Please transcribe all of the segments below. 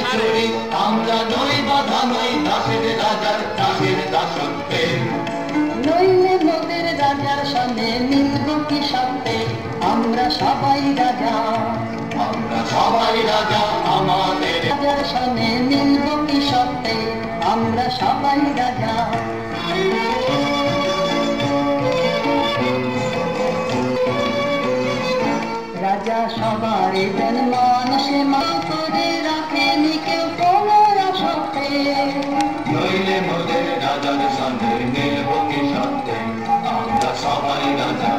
চুরি আমরা নই বাধা নই দাসের রাজার দাসের দাসত্বে নইলে মোদের রাজার সঙ্গে মিলব কি সত্ত্বে আমরা সবাই রাজা আমরা সবাই রাজা আমাদের রাজার সঙ্গে মিলব কি সত্ত্বে আমরা সবাই রাজা রাজা সবারই দেন মান সে মান করে রাখেনি কেউ কোনো আসক্তে নইলে মোদের রাজার সঙ্গে মিলব কি সত্ত্বে আমরা সবাই রাজা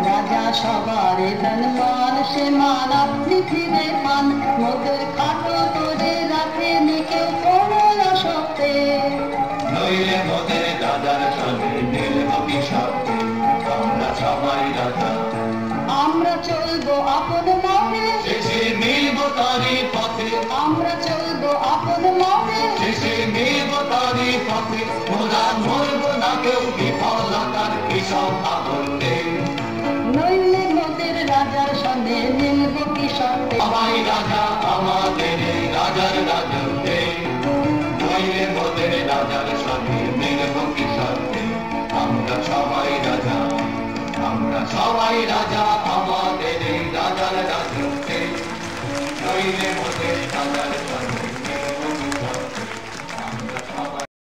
রাজা সবারই দেন মান সে মান আপনি ফিরে পান মোদের খাটো করে রাখেনি কেউ কোনো আসক্তে নইলে মোদের রাজার সঙ্গে মিলব কি সত্ত্বে আমরা সবাই রাজা আমরা চলবো আপন মতে শেষে মিলব তারই পথে আমরা চলবো আপন মতে শেষে মিলব তারই পথে মোরা মরব না কেউ বিফলতার কিসব আবর্তে নইলে মোদের রাজার সঙ্গে মিলব কি সত্ত্বে সবাই রাজা আমাদের এই রাজার রাজত্বে নইলে মোদের রাজার সঙ্গে মিলব কি সত্ত্বে আমরা সবাই রাজা আমরা সবাই রাজা আমাদের এই রাজার রাজত্বে নইলে মোদের রাজার